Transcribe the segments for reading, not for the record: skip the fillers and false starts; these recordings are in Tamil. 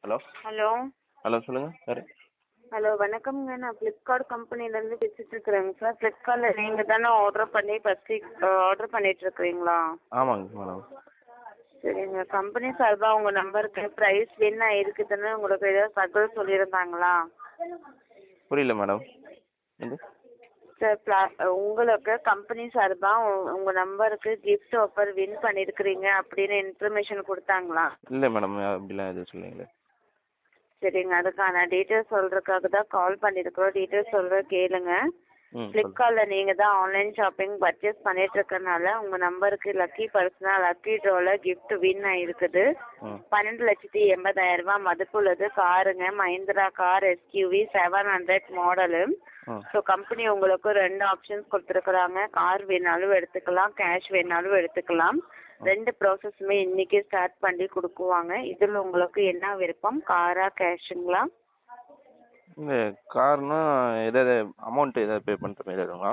ஹலோ ஹலோ ஹலோ சொல்லுங்கள் யார்? ஹலோ வணக்கம்ங்க. நான் ஃப்ளிப்கார்ட் கம்பெனிலேருந்து பேசிட்டு இருக்கிறேங்க சார். ஃப்ளிப்கார்ட்டில் நீங்கள் தானே ஆர்டர் பண்ணி ஃபஸ்ட்டு ஆர்டர் பண்ணிட்டு இருக்கிறீங்களா? ஆமாங்க மேடம். சரிங்க. கம்பெனி சார்பாக உங்கள் நம்பருக்கு ப்ரைஸ் என்ன இருக்குதுன்னு உங்களுக்கு ஏதாவது தகவல் சொல்லியிருந்தாங்களா? புரியல மேடம். எது? சார் உங்களுக்கு கம்பெனி சார்பாக உங்கள் நம்பருக்கு கிஃப்ட் ஆஃபர் வின் பண்ணியிருக்கிறீங்க அப்படின்னு இன்ஃபர்மேஷன் கொடுத்தாங்களா? இல்லை மேடம், அப்படிலாம் எதுவும் சொல்லுங்களே. சரிங்க. அதுக்கான டீட்டெயில்ஸ் சொல்கிறதுக்காக தான் கால் பண்ணியிருக்கிறோம். டீட்டெயில்ஸ் சொல்கிற கேளுங்க. ஃப்ளிப்கார்ட்டில் நீங்கள் தான் ஆன்லைன் ஷாப்பிங் பர்ச்சேஸ் பண்ணிட்டு இருக்கறனால உங்கள் நம்பருக்கு லக்கி பர்சனாக லக்கி ட்ராவில் கிஃப்ட் வின் ஆகிருக்குது. 12,80,000 மதிப்புள்ளது காருங்க. Mahindra car SUV 700 model. So company உங்களுக்கு 2 ஆப்ஷன்ஸ் கொடுத்துருக்குறாங்க. கார் வேணாலும் எடுத்துக்கலாம், கேஷ் வேணாலும் எடுத்துக்கலாம். 2 ப்ராசஸுமே இன்றைக்கி ஸ்டார்ட் பண்ணி கொடுக்குவாங்க. இதில் உங்களுக்கு என்ன விருப்பம், காரா கேஷுங்களா? இந்த கார்னா எதாவது அமௌண்ட் எதாவது பே பண்ணுற மாதிரி வருங்களா?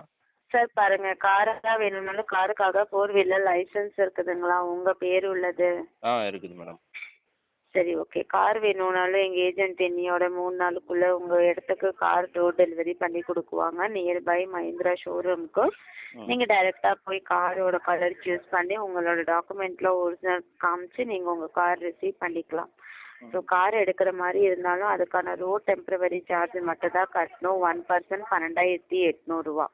சார் பாருங்கள், காராக வேணும்னாலும் காருக்காக 4 வீலர் லைசன்ஸ் இருக்குதுங்களா உங்கள் பேர் உள்ளது? இருக்குது மேடம். சரி, ஓகே. கார் வேணும்னாலும் எங்கள் ஏஜென்ட் என்னையோட 3 நாளுக்குள்ளே உங்கள் இடத்துக்கு கார் டோர் டெலிவரி பண்ணி கொடுக்குவாங்க. நியர்பை மஹிந்திரா ஷோரூமுக்கு நீங்கள் டைரெக்டாக போய் காரோட கலர் சூஸ் பண்ணி உங்களோட டாக்குமெண்ட்டில் ஒரிஜினல் காமிச்சு நீங்கள் உங்கள் கார் ரிசீவ் பண்ணிக்கலாம். ஸோ கார் எடுக்கிற மாதிரி இருந்தாலும் அதுக்கான ரோட் டெம்பரவரி சார்ஜ் மட்டும் தான் கட்டணும். 1 பர்சன் 12,800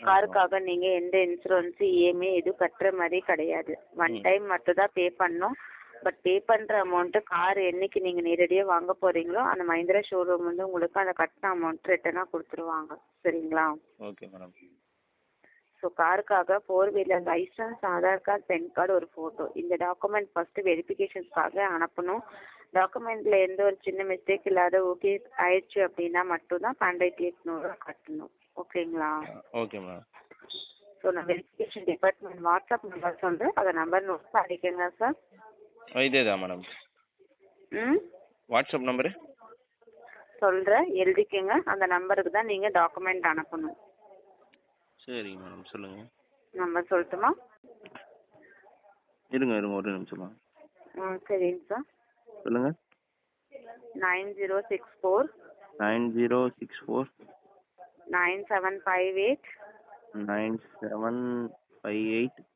காருக்காக நீங்கள் எந்த இன்சூரன்ஸு EMI எதுவும் கட்டுற மாதிரி கிடையாது. 1 டைம் மட்டும் தான் பே பண்ணணும். பட் பே பண்ணுற அமௌண்ட்டு கார் என்னைக்கு நீங்கள் நேரடியாக வாங்க போகிறீங்களோ அந்த மஹிந்திரா ஷோரூம் வந்து உங்களுக்கு அந்த கட்டின அமௌண்ட் ரிட்டனாக கொடுத்துருவாங்க. சரிங்களா? Okay madam. ஸோ காருக்காக 4 wheeler licence, Aadhaar card, PAN card, ஒரு ஃபோட்டோ, இந்த டாக்குமெண்ட் ஃபஸ்ட்டு வெரிஃபிகேஷன்ஸ்க்காக அனுப்பணும். டாக்குமெண்ட்டில் எந்த ஒரு சின்ன மிஸ்டேக் இல்லாத ஓகே ஆயிடுச்சு அப்படின்னா மட்டும்தான் 12,800 கட்டணும். ஓகேங்களா? Okay madam. ஸோ நான் வெரிஃபிகேஷன் டிபார்ட்மெண்ட் வாட்ஸ்அப் நம்பர் சொல்கிறேன், அதை நம்பர் நோட் பண்ணிக்கோங்க சார். இதே தான் மேடம். வாட்ஸ்அப் நம்பரு சொல்கிறேன், எழுதிக்கோங்க. அந்த நம்பருக்கு தான் நீங்கள் டாக்குமெண்ட் அனுப்பணும். சரிங்க மேடம், சொல்லுங்கள். நம்பர் சொல்லட்டுமா? இருங்க ஒரு நிமிஷமா. சரிங்க சார். சொல்லுங்கள். 9064 9064 9758 9758